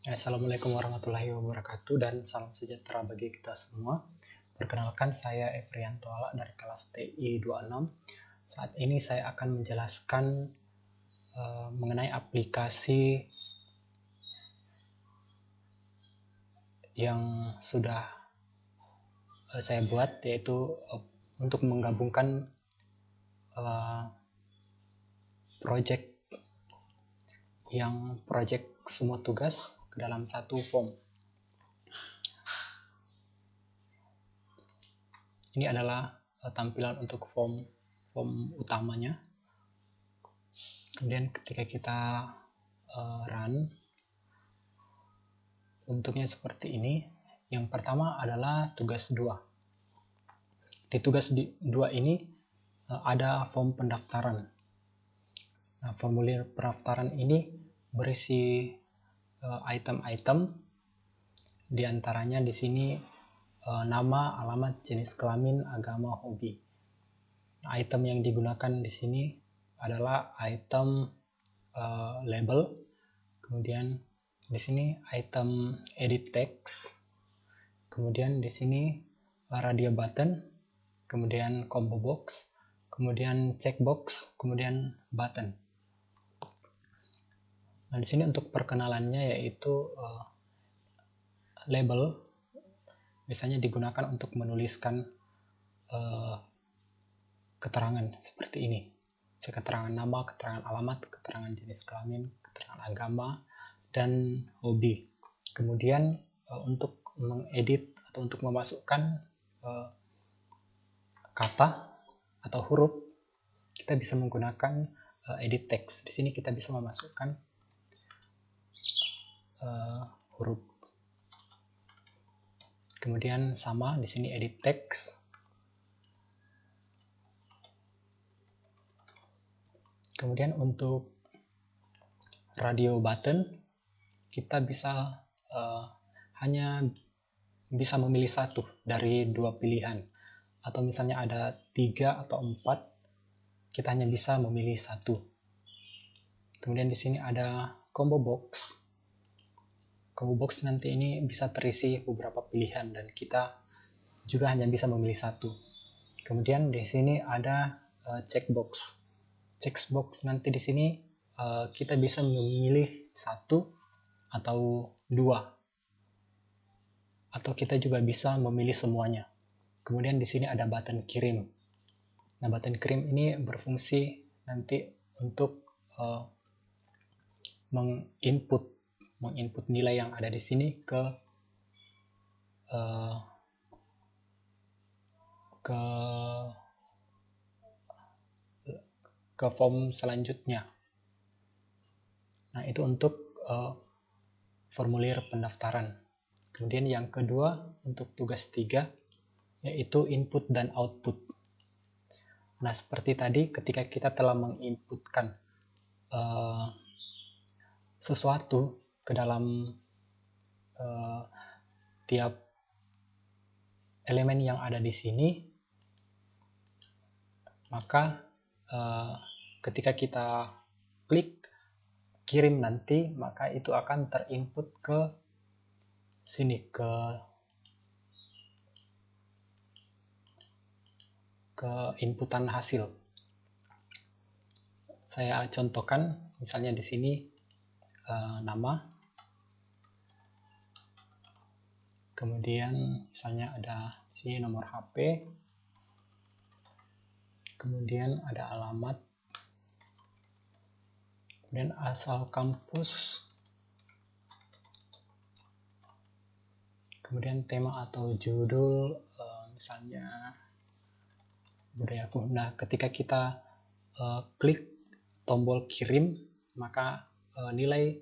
Assalamualaikum warahmatullahi wabarakatuh dan salam sejahtera bagi kita semua. Perkenalkan, saya Efrianto Ala dari kelas TI 26. Saat ini saya akan menjelaskan mengenai aplikasi yang sudah saya buat, yaitu untuk menggabungkan project semua tugas ke dalam satu form. Ini adalah tampilan untuk form utamanya. Kemudian ketika kita run, bentuknya seperti ini. Yang pertama adalah tugas 2. Di tugas 2 ini ada form pendaftaran. Nah, formulir pendaftaran ini berisi item-item, diantaranya di sini nama, alamat, jenis kelamin, agama, hobi. Nah, item yang digunakan di sini adalah item label, kemudian di sini item edit text, kemudian di sini radio button, kemudian combo box, kemudian checkbox, kemudian button. Nah, di sini untuk perkenalannya yaitu label biasanya digunakan untuk menuliskan keterangan seperti ini. Keterangan nama, keterangan alamat, keterangan jenis kelamin, keterangan agama, dan hobi. Kemudian untuk mengedit atau untuk memasukkan kata atau huruf, kita bisa menggunakan edit text. Di sini kita bisa memasukkan huruf. Kemudian sama di sini edit text. Kemudian untuk radio button, kita bisa hanya bisa memilih satu dari 2 pilihan. Atau misalnya ada 3 atau 4, kita hanya bisa memilih satu. Kemudian di sini ada combo box. Combo box nanti ini bisa terisi beberapa pilihan dan kita juga hanya bisa memilih satu. Kemudian di sini ada checkbox. Checkbox nanti di sini kita bisa memilih 1 atau 2. Atau kita juga bisa memilih semuanya. Kemudian di sini ada button kirim. Nah, button kirim ini berfungsi nanti untuk menginput nilai yang ada di sini ke form selanjutnya. Nah, itu untuk formulir pendaftaran. Kemudian yang kedua untuk tugas 3 yaitu input dan output. Nah, seperti tadi ketika kita telah menginputkan sesuatu ke dalam tiap elemen yang ada di sini, maka ketika kita klik kirim nanti, maka itu akan terinput ke sini, ke inputan hasil. Saya contohkan, misalnya di sini nama, kemudian misalnya ada di sini nomor HP, kemudian ada alamat, kemudian asal kampus, kemudian tema atau judul, misalnya budayaku. Nah, ketika kita klik tombol kirim, maka nilai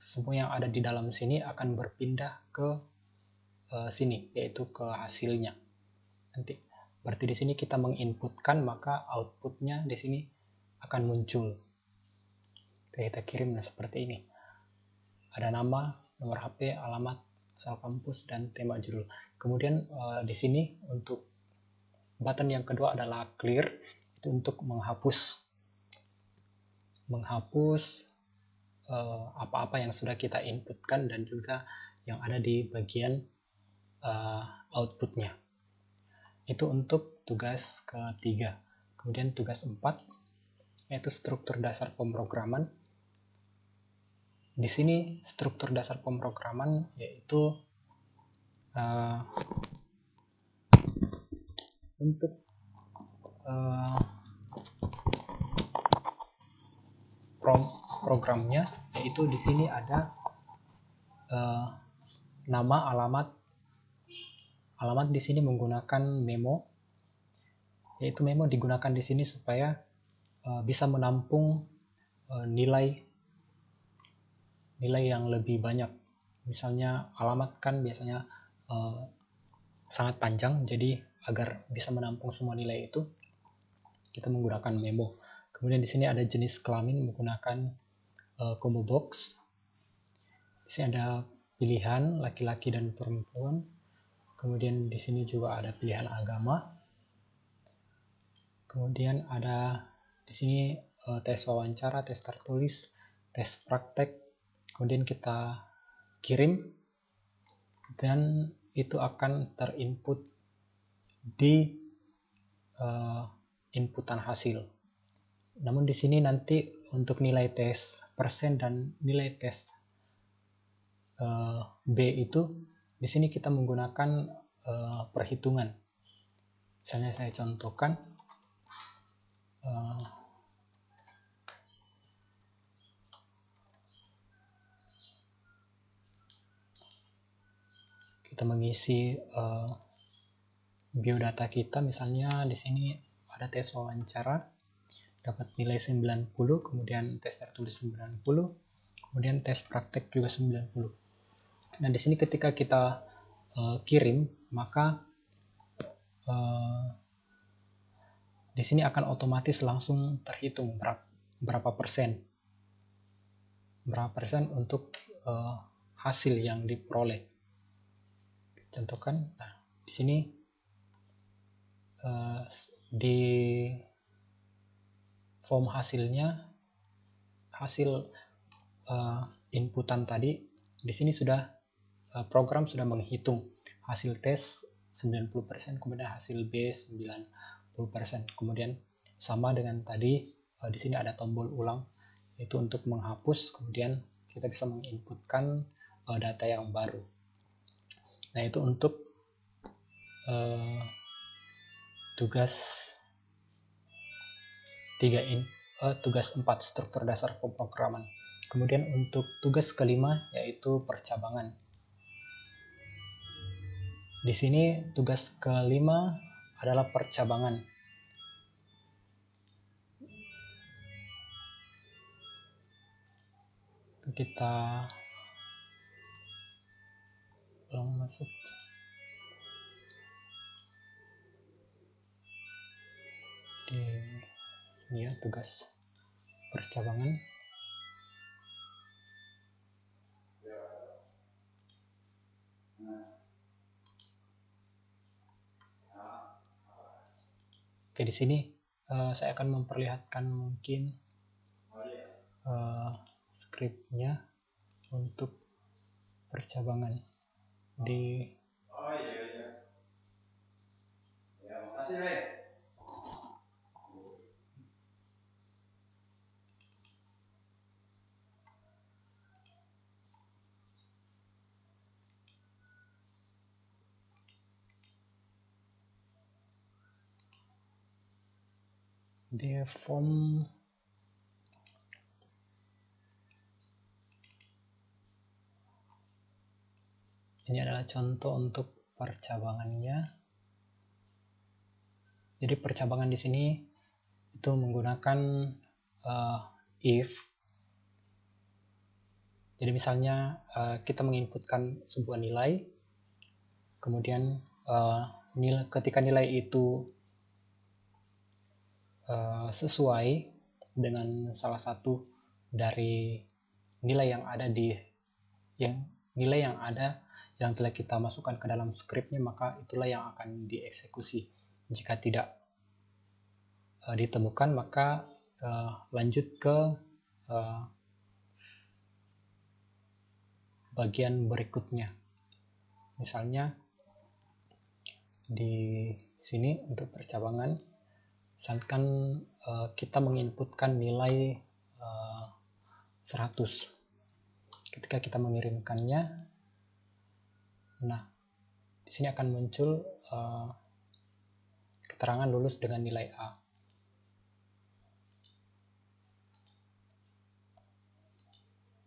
semua yang ada di dalam sini akan berpindah ke sini, yaitu ke hasilnya. Nanti berarti di sini kita menginputkan, maka outputnya di sini akan muncul. Kita kirim seperti ini. Ada nama, nomor HP, alamat, asal kampus, dan tema judul. Kemudian di sini untuk button yang kedua adalah clear, itu untuk menghapus apa-apa yang sudah kita inputkan dan juga yang ada di bagian outputnya. Itu untuk tugas ketiga. Kemudian tugas 4 yaitu struktur dasar pemrograman. Di sini struktur dasar pemrograman yaitu untuk programnya, yaitu di sini ada nama, alamat di sini menggunakan memo, yaitu memo digunakan di sini supaya bisa menampung nilai yang lebih banyak. Misalnya alamat kan biasanya sangat panjang, jadi agar bisa menampung semua nilai itu kita menggunakan memo. Kemudian di sini ada jenis kelamin menggunakan combo box. Di sini ada pilihan laki-laki dan perempuan. Kemudian di sini juga ada pilihan agama. Kemudian ada di sini tes wawancara, tes tertulis, tes praktek. Kemudian kita kirim dan itu akan terinput di inputan hasil. Namun di sini nanti untuk nilai tes persen dan nilai tes B itu di sini kita menggunakan perhitungan. Misalnya saya contohkan kita mengisi biodata kita, misalnya di sini ada tes wawancara dapat nilai 90, kemudian tes tertulis 90, kemudian tes praktek juga 90. Nah, di sini ketika kita kirim, maka di sini akan otomatis langsung terhitung berapa persen untuk hasil yang diperoleh. Contohkan, nah, di sini di form hasilnya, hasil inputan tadi, di sini sudah program sudah menghitung hasil tes 90%, kemudian hasil B 90%. Kemudian sama dengan tadi, di sini ada tombol ulang, itu untuk menghapus, kemudian kita bisa menginputkan data yang baru. Nah, itu untuk tugas 4 struktur dasar pemrograman. Kemudian untuk tugas kelima yaitu percabangan. Di sini tugas kelima adalah percabangan. Kita ulang masuk. Di sini ya, tugas percabangan. Oke, di sini saya akan memperlihatkan mungkin skripnya untuk percabangan di form. Ini adalah contoh untuk percabangannya. Jadi percabangan di sini itu menggunakan if. Jadi misalnya kita menginputkan sebuah nilai, kemudian ketika nilai itu sesuai dengan salah satu dari nilai yang telah kita masukkan ke dalam skripnya, maka itulah yang akan dieksekusi. Jika tidak ditemukan, maka lanjut ke bagian berikutnya. Misalnya di sini untuk percabangan, misalkan kita menginputkan nilai 100. Ketika kita mengirimkannya, nah di sini akan muncul keterangan lulus dengan nilai A.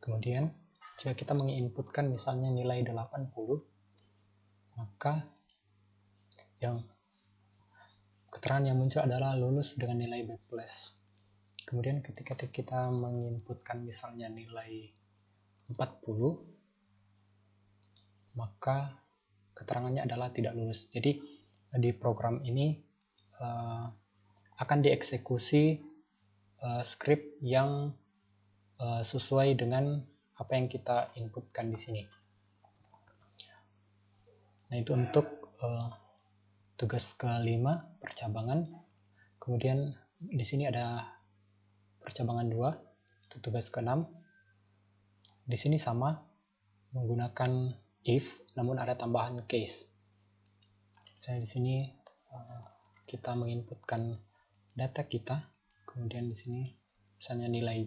Kemudian jika kita menginputkan misalnya nilai 80, maka keterangan yang muncul adalah lulus dengan nilai B+. Kemudian ketika kita menginputkan misalnya nilai 40, maka keterangannya adalah tidak lulus. Jadi di program ini akan dieksekusi script yang sesuai dengan apa yang kita inputkan di sini. Nah, itu untuk tugas kelima, percabangan. Kemudian di sini ada percabangan 2, itu tugas ke-6. Di sini sama, menggunakan if, namun ada tambahan case. Misalnya di sini kita menginputkan data kita, kemudian di sini misalnya nilai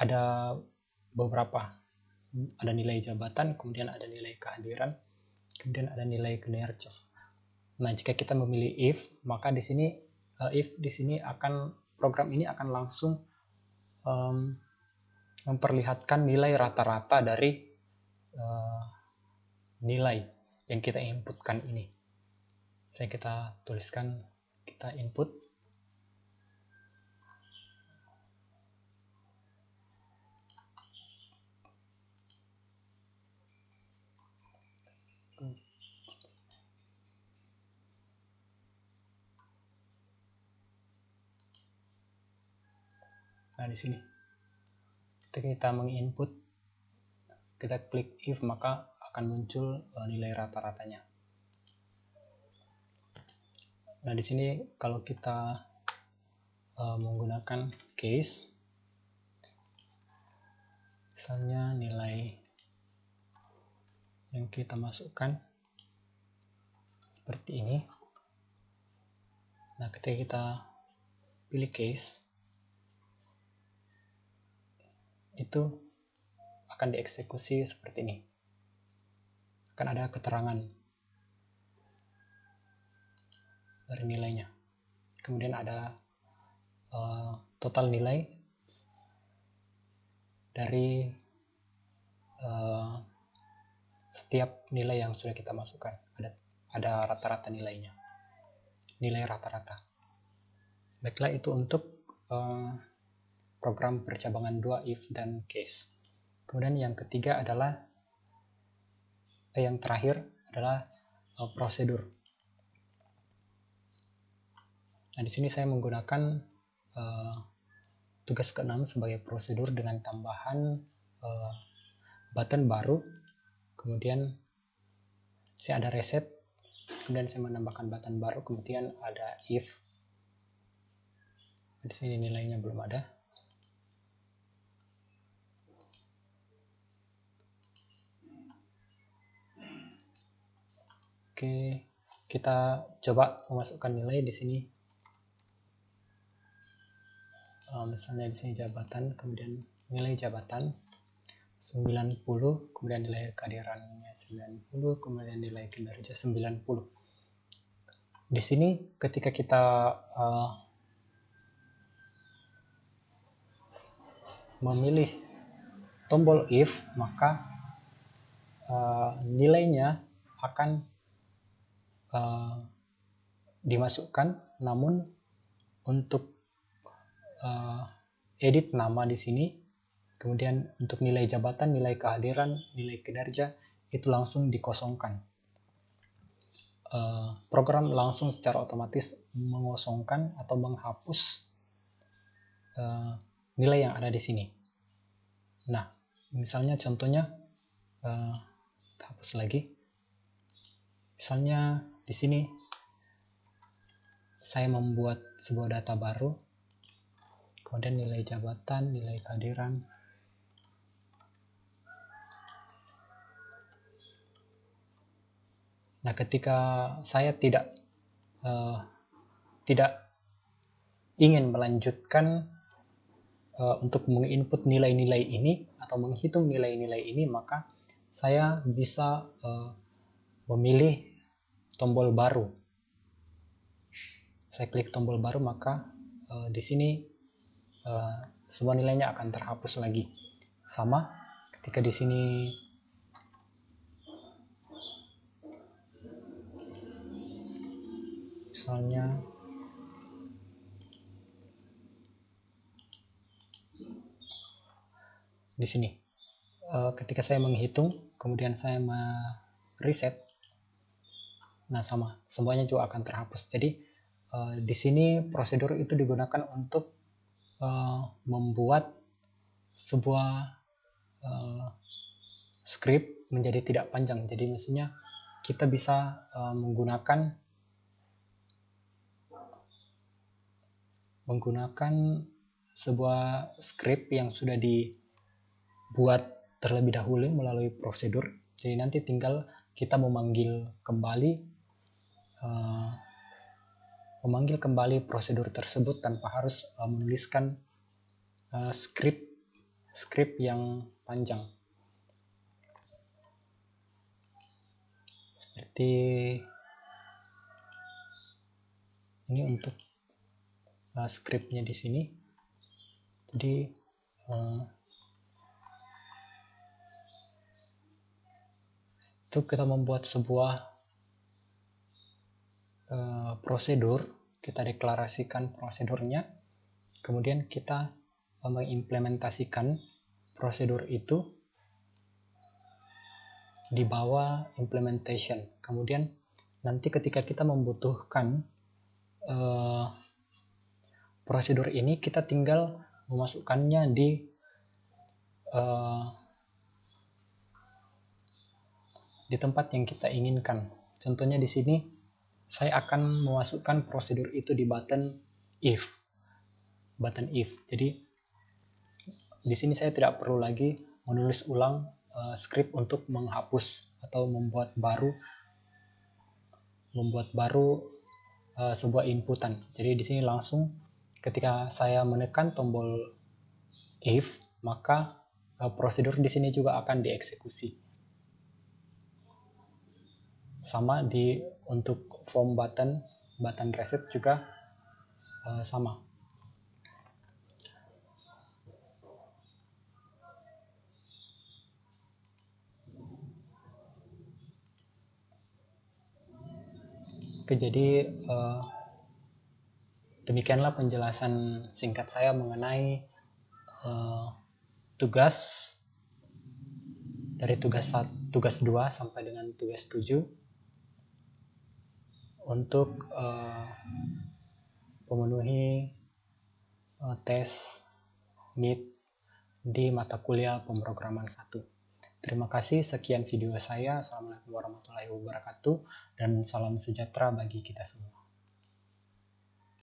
ada beberapa, ada nilai jabatan, kemudian ada nilai kehadiran, kemudian ada nilai kinerja. Nah, jika kita memilih if, maka di sini program ini akan langsung memperlihatkan nilai rata-rata dari nilai yang kita inputkan ini. Saya kita tuliskan, kita input. Nah, di sini ketika kita menginput, kita klik if, maka akan muncul nilai rata-ratanya. Nah, di sini kalau kita menggunakan case, misalnya nilai yang kita masukkan seperti ini. Nah, ketika kita pilih case, itu akan dieksekusi seperti ini. Akan ada keterangan dari nilainya. Kemudian ada total nilai dari setiap nilai yang sudah kita masukkan. Ada rata-rata nilainya. Nilai rata-rata. Baiklah, itu untuk program percabangan 2 if dan case. Kemudian yang ketiga adalah yang terakhir adalah prosedur. Nah, di sini saya menggunakan tugas ke-6 sebagai prosedur dengan tambahan button baru. Kemudian saya ada reset, kemudian saya menambahkan button baru, kemudian ada if. Di sini nilainya belum ada. Oke, kita coba memasukkan nilai di sini. Misalnya di sini jabatan, kemudian nilai jabatan 90, kemudian nilai kehadirannya 90, kemudian nilai kinerja 90. Di sini ketika kita memilih tombol if, maka nilainya akan dimasukkan, namun untuk edit nama di sini, kemudian untuk nilai jabatan, nilai kehadiran, nilai kinerja itu langsung dikosongkan. Program langsung secara otomatis mengosongkan atau menghapus nilai yang ada di sini. Nah, misalnya contohnya hapus lagi. Misalnya di sini saya membuat sebuah data baru, kemudian nilai jabatan, nilai kehadiran, Nah, ketika saya tidak ingin melanjutkan untuk menginput nilai-nilai ini atau menghitung nilai-nilai ini, maka saya bisa memilih tombol baru. Saya klik tombol baru, maka di sini semua nilainya akan terhapus lagi. Sama ketika di sini misalnya di sini ketika saya menghitung kemudian saya reset, nah sama, semuanya juga akan terhapus. Jadi di sini prosedur itu digunakan untuk membuat sebuah script menjadi tidak panjang. Jadi maksudnya kita bisa menggunakan sebuah script yang sudah dibuat terlebih dahulu melalui prosedur. Jadi nanti tinggal kita memanggil kembali prosedur tersebut tanpa harus menuliskan script yang panjang. Seperti ini untuk scriptnya di sini. Jadi itu kita membuat sebuah prosedur, kita deklarasikan prosedurnya, kemudian kita mengimplementasikan prosedur itu di bawah implementation. Kemudian nanti ketika kita membutuhkan prosedur ini, kita tinggal memasukkannya di tempat yang kita inginkan. Contohnya di sini saya akan memasukkan prosedur itu di button if. Jadi di sini saya tidak perlu lagi menulis ulang script untuk menghapus atau membuat baru sebuah inputan. Jadi di sini langsung ketika saya menekan tombol if, maka prosedur di sini juga akan dieksekusi. Sama untuk form button reset juga sama. Oke, jadi demikianlah penjelasan singkat saya mengenai tugas dari tugas 2 sampai dengan tugas 7 untuk memenuhi tes MIT di mata kuliah pemrograman 1. Terima kasih, sekian video saya. Assalamualaikum warahmatullahi wabarakatuh dan salam sejahtera bagi kita semua.